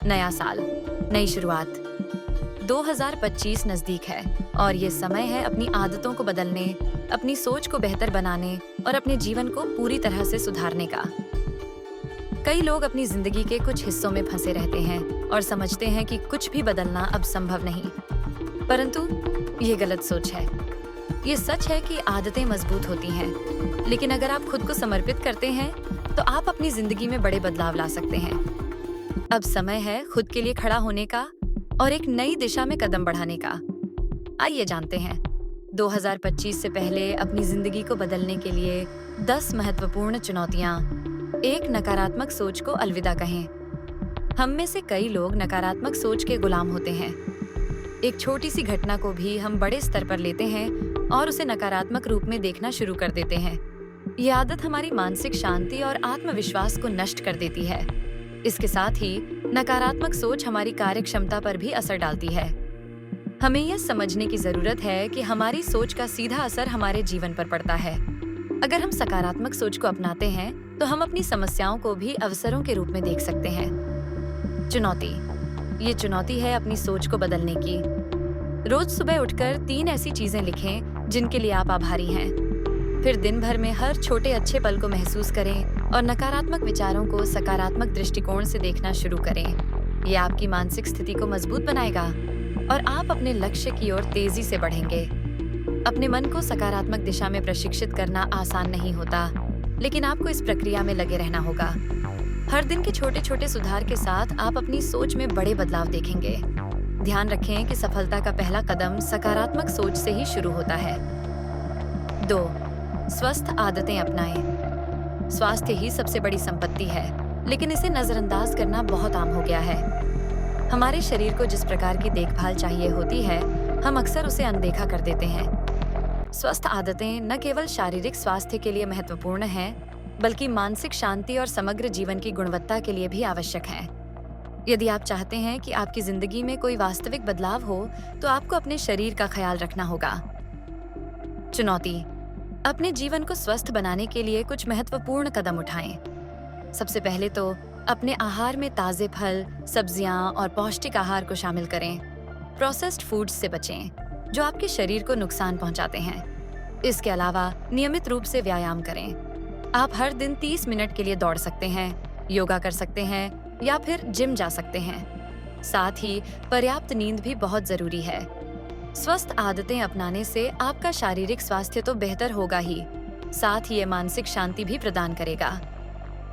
नया साल, नई शुरुआत। 2025 नजदीक है और ये समय है अपनी आदतों को बदलने, अपनी सोच को बेहतर बनाने और अपने जीवन को पूरी तरह से सुधारने का। कई लोग अपनी जिंदगी के कुछ हिस्सों में फंसे रहते हैं और समझते हैं कि कुछ भी बदलना अब संभव नहीं। परंतु ये गलत सोच है। ये सच है कि आदतें मजबूत होती हैं, लेकिन अगर आप खुद को समर्पित करते हैं, तो आप अपनी जिंदगी में बड़े बदलाव ला सकते हैं। अब समय है खुद के लिए खड़ा होने का और एक नई दिशा में कदम बढ़ाने का। आइए जानते हैं 2025 से पहले अपनी जिंदगी को बदलने के लिए 10 महत्वपूर्ण चुनौतियां। एक नकारात्मक सोच को अलविदा कहें। हम में से कई लोग नकारात्मक सोच के गुलाम होते हैं। एक छोटी सी घटना को भी हम बड़े स्तर पर लेते हैं और उसे नकारात्मक रूप में देखना शुरू कर देते हैं। ये आदत हमारी मानसिक शांति और आत्मविश्वास को नष्ट कर देती है। इसके साथ ही नकारात्मक सोच हमारी कार्य क्षमता पर भी असर डालती है। हमें यह समझने की जरूरत है कि हमारी सोच का सीधा असर हमारे जीवन पर पड़ता है। अगर हम सकारात्मक सोच को अपनाते हैं, तो हम अपनी समस्याओं को भी अवसरों के रूप में देख सकते हैं। चुनौती। ये चुनौती है अपनी सोच को बदलने की। रोज सुबह उठकर 3 ऐसी चीजें लिखें जिनके लिए आप आभारी हैं। फिर दिन भर में हर छोटे अच्छे पल को महसूस करें और नकारात्मक विचारों को सकारात्मक दृष्टिकोण से देखना शुरू करें। ये आपकी मानसिक स्थिति को मजबूत बनाएगा और आप अपने लक्ष्य की ओर तेजी से बढ़ेंगे। अपने मन को सकारात्मक दिशा में प्रशिक्षित करना आसान नहीं होता, लेकिन आपको इस प्रक्रिया में लगे रहना होगा। हर दिन के छोटे छोटे सुधार के साथ आप अपनी सोच में बड़े बदलाव देखेंगे। ध्यान रखें कि सफलता का पहला कदम सकारात्मक सोच से ही शुरू होता है। 2. स्वस्थ आदतें अपनाएं। स्वास्थ्य ही सबसे बड़ी संपत्ति है, लेकिन इसे नजरअंदाज करना बहुत आम हो गया है। हमारे शरीर को जिस प्रकार की देखभाल चाहिए होती है, हम अक्सर उसे अनदेखा कर देते हैं। स्वस्थ आदतें न केवल शारीरिक स्वास्थ्य के लिए महत्वपूर्ण हैं, बल्कि मानसिक शांति और समग्र जीवन की गुणवत्ता के लिए भी आवश्यक हैं। यदि आप चाहते हैं कि आपकी जिंदगी में कोई वास्तविक बदलाव हो, तो आपको अपने शरीर का ख्याल रखना होगा। चुनौती। अपने जीवन को स्वस्थ बनाने के लिए कुछ महत्वपूर्ण कदम उठाएं। सबसे पहले तो अपने आहार में ताजे फल, सब्जियां और पौष्टिक आहार को शामिल करें। प्रोसेस्ड फूड्स से बचें, जो आपके शरीर को नुकसान पहुंचाते हैं। इसके अलावा नियमित रूप से व्यायाम करें। आप हर दिन 30 मिनट के लिए दौड़ सकते हैं, योगा कर सकते हैं या फिर जिम जा सकते हैं। साथ ही पर्याप्त नींद भी बहुत जरूरी है। स्वस्थ आदतें अपनाने से आपका शारीरिक स्वास्थ्य तो बेहतर होगा ही, साथ ही ये मानसिक शांति भी प्रदान करेगा।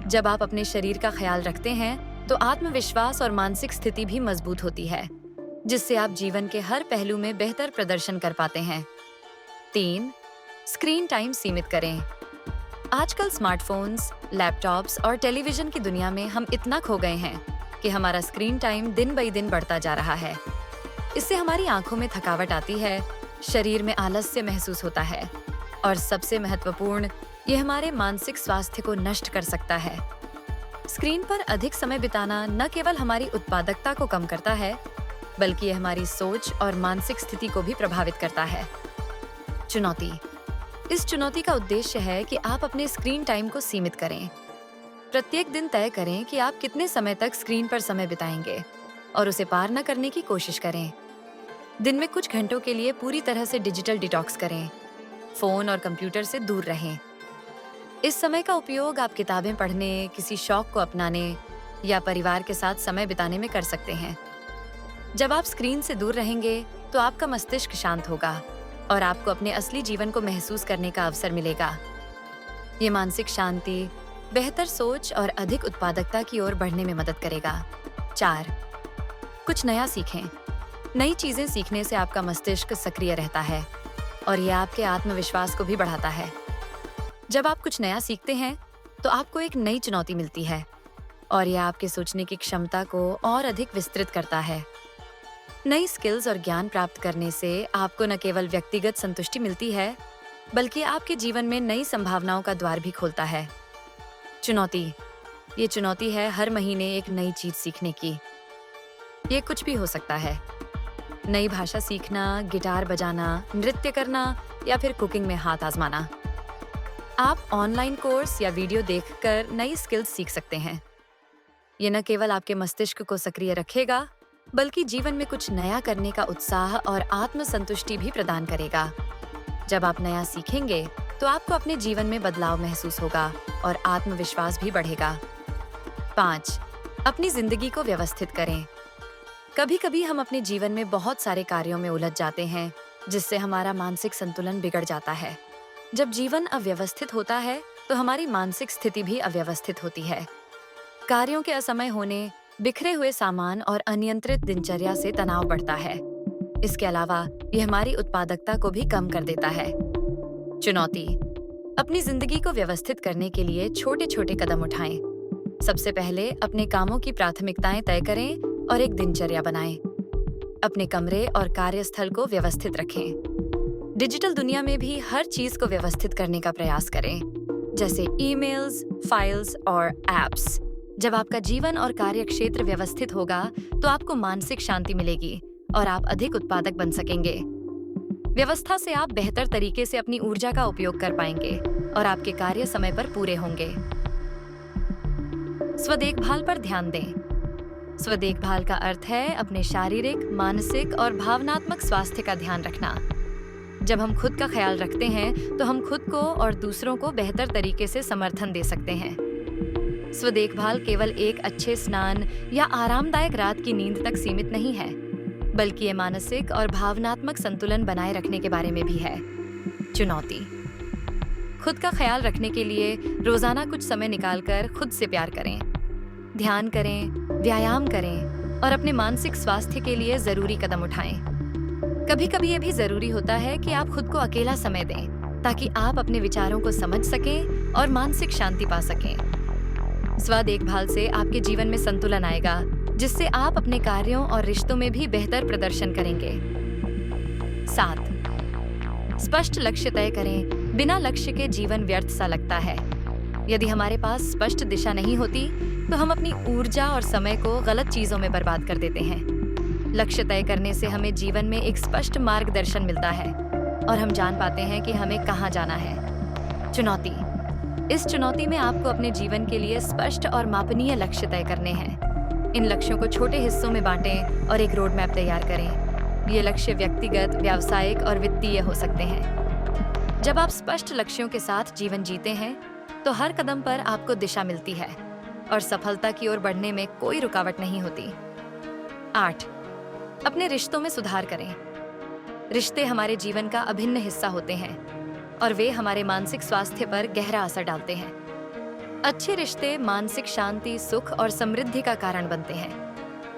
जब आप अपने शरीर का ख्याल रखते हैं, तो आत्मविश्वास और मानसिक स्थिति भी मजबूत होती है, जिससे आप जीवन के हर पहलू में बेहतर प्रदर्शन कर पाते हैं। 3. स्क्रीन टाइम सीमित करें। आजकल स्मार्टफोन्स, लैपटॉप्स और टेलीविजन की दुनिया में हम इतना खो गए हैं कि हमारा स्क्रीन टाइम दिन ब दिन बढ़ता जा रहा है। इससे हमारी आंखों में थकावट आती है, शरीर में आलस्य महसूस होता है और सबसे महत्वपूर्ण, ये हमारे मानसिक स्वास्थ्य को नष्ट कर सकता है। स्क्रीन पर अधिक समय बिताना न केवल हमारी उत्पादकता को कम करता है, बल्कि ये हमारी सोच और मानसिक स्थिति को भी प्रभावित करता है। चुनौती। इस चुनौती का उद्देश्य है कि आप अपने स्क्रीन टाइम को सीमित करें। प्रत्येक दिन तय करें कि आप कितने समय तक स्क्रीन पर समय बिताएंगे और उसे पार न करने की कोशिश करें। दिन में कुछ घंटों के लिए पूरी तरह से डिजिटल डिटॉक्स करें। फोन और कंप्यूटर से दूर रहें। इस समय का उपयोग आप किताबें पढ़ने, किसी शौक को अपनाने या परिवार के साथ समय बिताने में कर सकते हैं। जब आप स्क्रीन से दूर रहेंगे, तो आपका मस्तिष्क शांत होगा और आपको अपने असली जीवन को महसूस करने का अवसर मिलेगा। ये मानसिक शांति, बेहतर सोच और अधिक उत्पादकता की ओर बढ़ने में मदद करेगा। 4. कुछ नया सीखें। नई चीजें सीखने से आपका मस्तिष्क सक्रिय रहता है और यह आपके आत्मविश्वास को भी बढ़ाता है। जब आप कुछ नया सीखते हैं, तो आपको एक नई चुनौती मिलती है और यह आपके सोचने की क्षमता को और अधिक विस्तृत करता है। नई स्किल्स और ज्ञान प्राप्त करने से आपको न केवल व्यक्तिगत संतुष्टि मिलती है, बल्कि आपके जीवन में नई संभावनाओं का द्वार भी खोलता है। चुनौती। ये चुनौती है हर महीने एक नई चीज सीखने की। ये कुछ भी हो सकता है। नई भाषा सीखना, गिटार बजाना, नृत्य करना या फिर कुकिंग में हाथ आजमाना। आप ऑनलाइन कोर्स या वीडियो देखकर नई स्किल्स सीख सकते हैं। ये न केवल आपके मस्तिष्क को सक्रिय रखेगा, बल्कि जीवन में कुछ नया करने का उत्साह और आत्मसंतुष्टि भी प्रदान करेगा। जब आप नया सीखेंगे, तो आपको अपने जीवन में बदलाव महसूस होगा और आत्मविश्वास भी बढ़ेगा। 5. अपनी जिंदगी को व्यवस्थित करें। कभी-कभी हम अपने जीवन में बहुत सारे कार्यों में उलझ जाते हैं, जिससे हमारा मानसिक संतुलन बिगड़ जाता है। जब जीवन अव्यवस्थित होता है, तो हमारी मानसिक स्थिति भी अव्यवस्थित होती है। कार्यों के असमय होने, बिखरे हुए सामान और अनियंत्रित दिनचर्या से तनाव बढ़ता है। इसके अलावा यह हमारी उत्पादकता को भी कम कर देता है। चुनौती: अपनी जिंदगी को व्यवस्थित करने के लिए छोटे-छोटे कदम उठाएं। सबसे पहले अपने कामों की प्राथमिकताएं तय करें और एक दिनचर्या बनाएं। अपने कमरे और कार्यस्थल को व्यवस्थित रखें। डिजिटल दुनिया में भी हर चीज को व्यवस्थित करने का प्रयास करें, जैसे ईमेल्स, फाइल्स और एप्स। जब आपका जीवन और कार्य क्षेत्र व्यवस्थित होगा, तो आपको मानसिक शांति मिलेगी और आप अधिक उत्पादक बन सकेंगे। व्यवस्था से आप बेहतर तरीके से अपनी ऊर्जा का उपयोग कर पाएंगे और आपके कार्य समय पर पूरे होंगे। स्वदेखभाल पर ध्यान दें। स्वदेखभाल का अर्थ है अपने शारीरिक, मानसिक और भावनात्मक स्वास्थ्य का ध्यान रखना। जब हम खुद का ख्याल रखते हैं, तो हम खुद को और दूसरों को बेहतर तरीके से समर्थन दे सकते हैं। स्वदेखभाल केवल एक अच्छे स्नान या आरामदायक रात की नींद तक सीमित नहीं है, बल्कि ये मानसिक और भावनात्मक संतुलन बनाए रखने के बारे में भी है। चुनौती: खुद का ख्याल रखने के लिए रोजाना कुछ समय निकालकर खुद से प्यार करें। ध्यान करें, व्यायाम करें और अपने मानसिक स्वास्थ्य के लिए जरूरी कदम उठाएं। कभी-कभी ये भी जरूरी होता है कि आप खुद को अकेला समय दें, ताकि आप अपने विचारों को समझ सकें और मानसिक शांति पा सकें। स्व देखभाल से आपके जीवन में संतुलन आएगा, जिससे आप अपने कार्यों और रिश्तों में भी बेहतर प्रदर्शन करेंगे। 7. स्पष्ट लक्ष्य तय करें। बिना लक्ष्य के जीवन व्यर्थ सा लगता है। यदि हमारे पास स्पष्ट दिशा नहीं होती, तो हम अपनी ऊर्जा और समय को गलत चीजों में बर्बाद कर देते हैं। लक्ष्य तय करने से हमें जीवन में एक स्पष्ट मार्गदर्शन मिलता है और हम जान पाते हैं कि हमें कहाँ जाना है। चुनौती: इस चुनौती में आपको अपने जीवन के लिए स्पष्ट और मापनीय लक्ष्य तय करने हैं। इन लक्ष्यों को छोटे हिस्सों में बांटें और एक रोड मैप तैयार करें। ये लक्ष्य व्यक्तिगत, व्यावसायिक और वित्तीय हो सकते हैं। जब आप स्पष्ट लक्ष्यों के साथ जीवन जीते हैं, तो हर कदम पर आपको दिशा मिलती है और सफलता की ओर बढ़ने में कोई रुकावट नहीं होती। 8. अपने रिश्तों में सुधार करें। रिश्ते हमारे जीवन का अभिन्न हिस्सा होते हैं और वे हमारे मानसिक स्वास्थ्य पर गहरा असर डालते हैं। अच्छे रिश्ते मानसिक शांति, सुख और समृद्धि का कारण बनते हैं,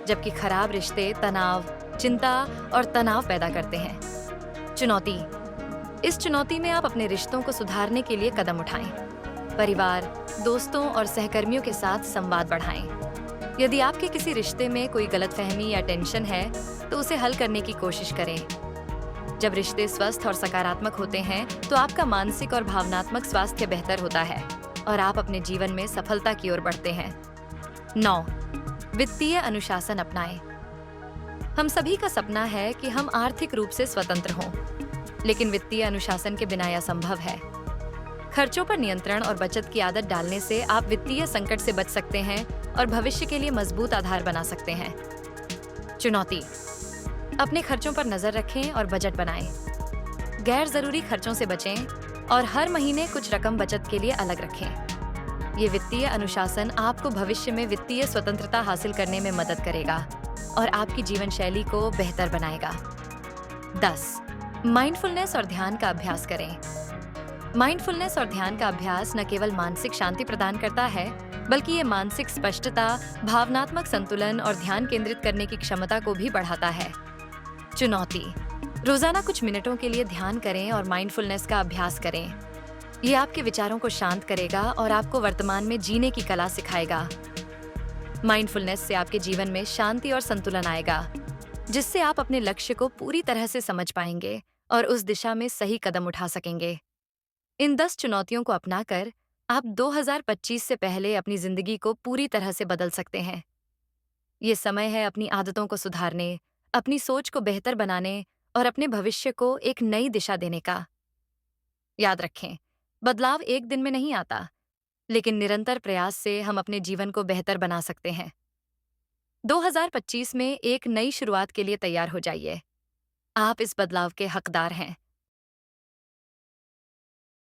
जबकि खराब रिश्ते तनाव, चिंता और तनाव पैदा करते हैं। चुनौती: इस चुनौती में आप अपने रिश्तों को सुधारने के लिए कदम उठाएं। परिवार, दोस्तों और सहकर्मियों के साथ संवाद बढ़ाएं। यदि आपके किसी रिश्ते में कोई गलतफहमी या टेंशन है, तो उसे हल करने की कोशिश करें। जब रिश्ते स्वस्थ और सकारात्मक होते हैं, तो आपका मानसिक और भावनात्मक स्वास्थ्य बेहतर होता है और आप अपने जीवन में सफलता की ओर बढ़ते हैं। 9. वित्तीय अनुशासन अपनाएं। हम सभी का सपना है कि हम आर्थिक रूप से स्वतंत्र हों, लेकिन वित्तीय अनुशासन के बिना यह संभव है। खर्चों पर नियंत्रण और बचत की आदत डालने से आप वित्तीय संकट से बच सकते हैं और भविष्य के लिए मजबूत आधार बना सकते हैं। चुनौती: अपने खर्चों पर नजर रखें और बजट बनाएं। गैर जरूरी खर्चों से बचें और हर महीने कुछ रकम बचत के लिए अलग रखें। ये वित्तीय अनुशासन आपको भविष्य में वित्तीय स्वतंत्रता हासिल करने में मदद करेगा और आपकी जीवन शैली को बेहतर बनाएगा। 10. माइंडफुलनेस और ध्यान का अभ्यास करें। माइंडफुलनेस और ध्यान का अभ्यास न केवल मानसिक शांति प्रदान करता है, बल्कि ये मानसिक स्पष्टता, भावनात्मक संतुलन और ध्यान केंद्रित करने की क्षमता को भी बढ़ाता है। चुनौती: रोजाना कुछ मिनटों के लिए ध्यान करें और माइंडफुलनेस का अभ्यास करें। ये आपके विचारों को शांत करेगा और आपको वर्तमान में जीने की कला सिखाएगा। माइंडफुलनेस से आपके जीवन में शांति और संतुलन आएगा, जिससे आप अपने लक्ष्य को पूरी तरह से समझ पाएंगे और उस दिशा में सही कदम उठा सकेंगे। इन 10 चुनौतियों को अपनाकर आप 2025 से पहले अपनी जिंदगी को पूरी तरह से बदल सकते हैं। ये समय है अपनी आदतों को सुधारने, अपनी सोच को बेहतर बनाने और अपने भविष्य को एक नई दिशा देने का। याद रखें, बदलाव एक दिन में नहीं आता, लेकिन निरंतर प्रयास से हम अपने जीवन को बेहतर बना सकते हैं। 2025 में एक नई शुरुआत के लिए तैयार हो जाइए। आप इस बदलाव के हकदार हैं।